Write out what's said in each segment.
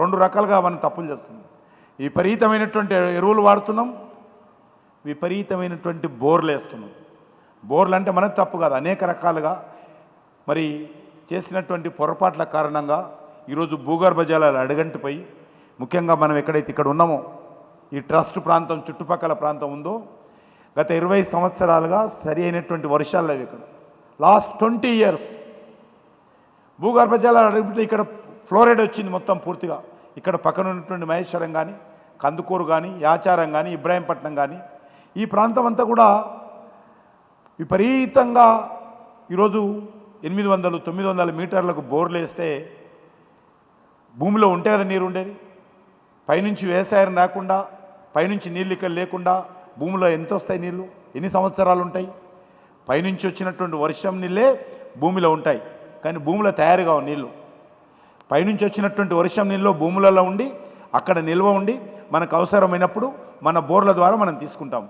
రెండు రకాలుగా మనం తప్పులు చేస్తున్నాం. విపరీతమైనటువంటి ఎరువులు వాడుతున్నాం, విపరీతమైనటువంటి బోర్లు వేస్తున్నాం. బోర్లు అంటే మనది తప్పు కాదు, అనేక రకాలుగా మరి చేసినటువంటి పొరపాట్ల కారణంగా ఈరోజు భూగర్భ జలాలు అడుగంటిపోయి, ముఖ్యంగా మనం ఎక్కడైతే ఇక్కడ ఉన్నామో ఈ ట్రస్ట్ ప్రాంతం చుట్టుపక్కల ప్రాంతం ఉందో గత 20 సంవత్సరాలుగా సరి అయినటువంటి వర్షాలు లేవు. ఇక్కడ లాస్ట్ 20 years భూగర్భ జలాలు అడుగుంటే ఇక్కడ ఫ్లోరైడ్ వచ్చింది మొత్తం పూర్తిగా. ఇక్కడ పక్కన ఉన్నటువంటి మహేశ్వరం కానీ, కందుకూరు కానీ, యాచారం కానీ, ఇబ్రాహీంపట్నం కానీ ఈ ప్రాంతం అంతా కూడా విపరీతంగా ఈరోజు 800-900 మీటర్లకు బోర్లు వేస్తే భూమిలో ఉంటే కదా నీరు ఉండేది. పైనుంచి వ్యవసాయం రాకుండా, పైనుంచి నీళ్ళు ఇక్కడ లేకుండా భూమిలో ఎంత వస్తాయి నీళ్ళు? ఎన్ని సంవత్సరాలు ఉంటాయి? పైనుంచి వచ్చినటువంటి వర్షం నీళ్ళే భూమిలో ఉంటాయి, కానీ భూమిలో తయారుగా నీళ్ళు పైనుంచి వచ్చినటువంటి వర్షం నీళ్ళు భూములలో ఉండి అక్కడ నిల్వ ఉండి మనకు అవసరమైనప్పుడు మన బోర్ల ద్వారా మనం తీసుకుంటాం.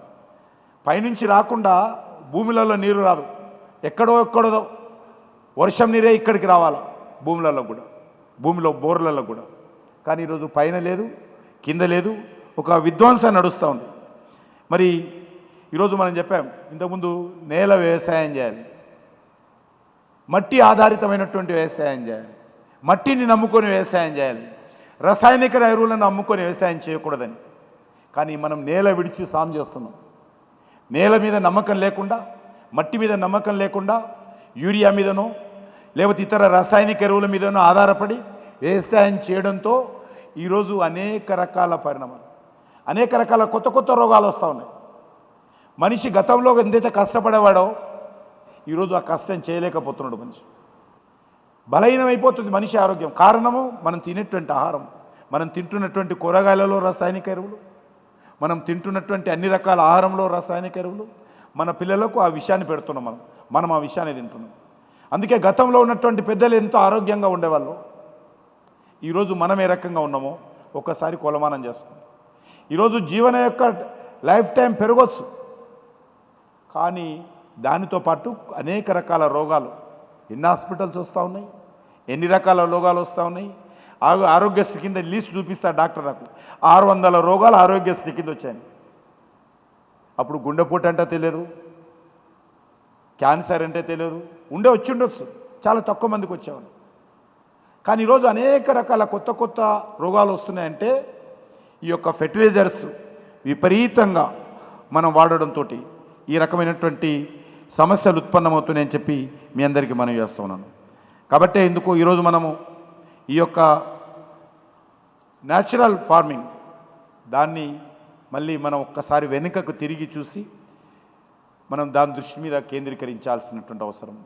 పైనుంచి రాకుండా భూమిలలో నీరు రాదు, ఎక్కడో వర్షం నీరే ఇక్కడికి రావాలి భూములలో కూడా, భూమిలో బోర్లలో కూడా. కానీ ఈరోజు పైన లేదు, కింద లేదు, ఒక విధ్వంసం నడుస్తూ ఉంది. మరి ఈరోజు మనం చెప్పాం ఇంతకుముందు నేల వ్యవసాయం చేయాలి, మట్టి ఆధారితమైనటువంటి వ్యవసాయం చేయాలి, మట్టిని నమ్ముకొని వ్యవసాయం చేయాలి, రసాయనిక ఎరువులను నమ్ముకొని వ్యవసాయం చేయకూడదని. కానీ మనం నేల విడిచి సాగు చేస్తున్నాం. నేల మీద నమ్మకం లేకుండా, మట్టి మీద నమ్మకం లేకుండా యూరియా మీదనో లేకపోతే ఇతర రసాయనిక ఎరువుల మీదనో ఆధారపడి వ్యవసాయం చేయడంతో ఈరోజు అనేక రకాల పరిణామాలు, అనేక రకాల కొత్త రోగాలు వస్తూ ఉన్నాయి. మనిషి గతంలో ఎంతైతే కష్టపడేవాడో ఈరోజు ఆ కష్టం చేయలేకపోతున్నాడు. మనిషి బలహీనమైపోతుంది మనిషి ఆరోగ్యం. కారణము మనం తినేటువంటి ఆహారం, మనం తింటున్నటువంటి కూరగాయలలో రసాయనిక ఎరువులు, మనం తింటున్నటువంటి అన్ని రకాల ఆహారంలో రసాయనిక ఎరువులు. మన పిల్లలకు ఆ విషయాన్ని పెడుతున్నాం, మనం ఆ విషయాన్ని తింటున్నాం. అందుకే గతంలో ఉన్నటువంటి పెద్దలు ఎంతో ఆరోగ్యంగా ఉండేవాళ్ళు, ఈరోజు మనం ఏ రకంగా ఉన్నామో ఒక్కసారి కొలమానం చేసుకుంటాం. ఈరోజు జీవన యొక్క లైఫ్ టైం పెరగవచ్చు, కానీ దానితో పాటు అనేక రకాల రోగాలు, ఎన్ని హాస్పిటల్స్ వస్తూ ఉన్నాయి, ఎన్ని రకాల రోగాలు వస్తూ ఉన్నాయి. ఆరోగ్యశ్రీ కింద లిస్ట్ చూపిస్తారు డాక్టర్, నాకు 600 రోగాలు ఆరోగ్యశ్రీ కింద వచ్చాయి. అప్పుడు గుండెపోటు అంటే తెలియదు, క్యాన్సర్ అంటే తెలియదు, వచ్చి ఉండొచ్చు, చాలా తక్కువ మందికి వచ్చేవాళ్ళు. కానీ ఈరోజు అనేక రకాల కొత్త రోగాలు వస్తున్నాయంటే ఈ యొక్క ఫెర్టిలైజర్స్ విపరీతంగా మనం వాడడంతో ఈ రకమైనటువంటి సమస్యలు ఉత్పన్నమవుతున్నాయని చెప్పి మీ అందరికీ మనం చేస్తున్నాను. కాబట్టి ఎందుకు ఈరోజు మనము ఈ యొక్క న్యాచురల్ ఫార్మింగ్ దాన్ని మళ్ళీ మనం ఒక్కసారి వెనుకకు తిరిగి చూసి మనం దాని దృష్టి మీద కేంద్రీకరించాల్సినటువంటి అవసరం.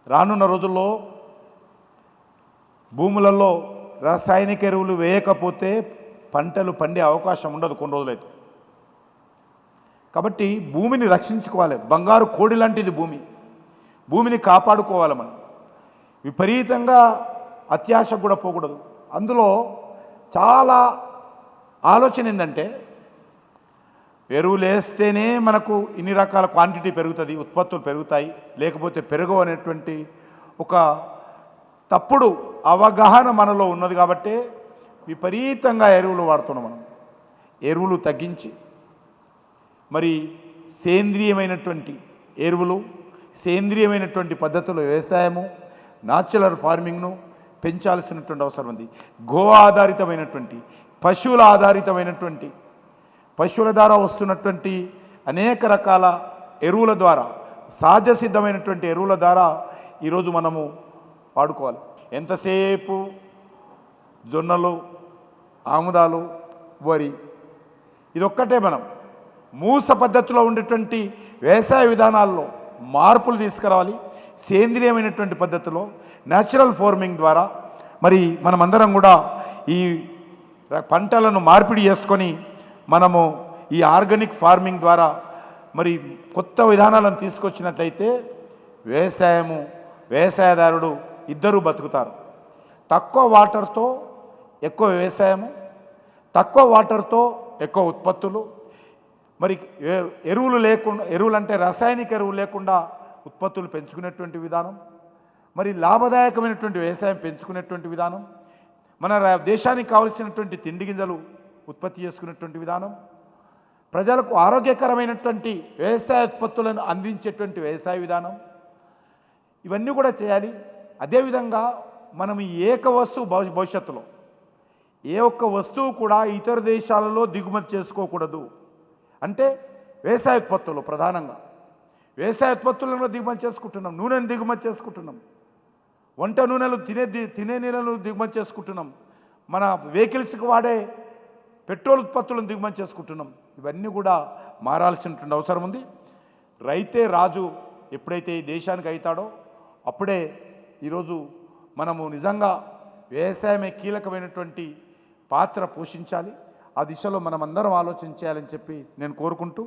రానున్న రోజుల్లో భూములలో రసాయనిక ఎరువులు వేయకపోతే పంటలు పండే అవకాశం ఉండదు కొన్ని రోజులైతే. కాబట్టి భూమిని రక్షించుకోవాలి. బంగారు కోడి లాంటిది భూమిని కాపాడుకోవాలి. మనం విపరీతంగా అత్యాశ కూడా పోకూడదు. అందులో చాలా ఆలోచన ఏంటంటే ఎరువులు వేస్తేనే మనకు ఇన్ని రకాల క్వాంటిటీ పెరుగుతుంది, ఉత్పత్తులు పెరుగుతాయి, లేకపోతే పెరుగవు అనేటువంటి ఒక తప్పుడు అవగాహన మనలో ఉన్నది. కాబట్టి విపరీతంగా ఎరువులు వాడుతున్నాం. మనం ఎరువులు తగ్గించి మరి సేంద్రియమైనటువంటి ఎరువులు, సేంద్రియమైనటువంటి పద్ధతుల్లో వ్యవసాయము, న్యాచురల్ ఫార్మింగ్ను పెంచాల్సినటువంటి అవసరం ఉంది. గో ఆధారితమైనటువంటి, పశువుల ఆధారితమైనటువంటి, పశువుల ద్వారా వస్తున్నటువంటి అనేక రకాల ఎరువుల ద్వారా, సహజ సిద్ధమైనటువంటి ఎరువుల ద్వారా ఈరోజు మనము వాడుకోవాలి. ఎంతసేపు జొన్నలు, ఆముదాలు, వరి ఇదొక్కటే. మనం మూస పద్ధతిలో ఉండేటువంటి వ్యవసాయ విధానాల్లో మార్పులు తీసుకురావాలి. సేంద్రియమైనటువంటి పద్ధతిలో న్యాచురల్ ఫార్మింగ్ ద్వారా మరి మనమందరం కూడా ఈ పంటలను మార్పిడి చేసుకొని మనము ఈ ఆర్గానిక్ ఫార్మింగ్ ద్వారా మరి కొత్త విధానాలను తీసుకొచ్చినట్లయితే వ్యవసాయదారుడు ఇద్దరూ బతుకుతారు. తక్కువ వాటర్తో ఎక్కువ వ్యవసాయము, తక్కువ వాటర్తో ఎక్కువ ఉత్పత్తులు. మరి ఎరువులు అంటే రసాయనిక ఎరువులు లేకుండా ఉత్పత్తులు పెంచుకునేటువంటి విధానం, మరి లాభదాయకమైనటువంటి వ్యవసాయం పెంచుకునేటువంటి విధానం, మన దేశానికి కావలసినటువంటి తిండి గింజలు ఉత్పత్తి చేసుకునేటువంటి విధానం, ప్రజలకు ఆరోగ్యకరమైనటువంటి వ్యవసాయ ఉత్పత్తులను అందించేటువంటి వ్యవసాయ విధానం, ఇవన్నీ కూడా చేయాలి. అదేవిధంగా మనం ఏక వస్తువు భవిష్యత్తులో ఏ ఒక్క వస్తువు కూడా ఇతర దేశాలలో దిగుమతి చేసుకోకూడదు. అంటే వ్యవసాయ ఉత్పత్తులు, ప్రధానంగా వ్యవసాయ ఉత్పత్తులను దిగుమతి చేసుకుంటున్నాం, నూనెను దిగుమతి చేసుకుంటున్నాం, వంట నూనెలు తినే నీళ్ళను దిగుమతి చేసుకుంటున్నాం, మన వెహికల్స్కి వాడే పెట్రోల్ ఉత్పత్తులను దిగుమతి చేసుకుంటున్నాం. ఇవన్నీ కూడా మారాల్సినటువంటి అవసరం ఉంది. రైతే రాజు ఎప్పుడైతే ఈ దేశానికి అవుతాడో అప్పుడే ఈరోజు మనము నిజంగా వ్యవసాయమే కీలకమైనటువంటి పాత్ర పోషించాలి. ఆ దిశలో మనమందరం ఆలోచించాలని చెప్పి నేను కోరుకుంటూ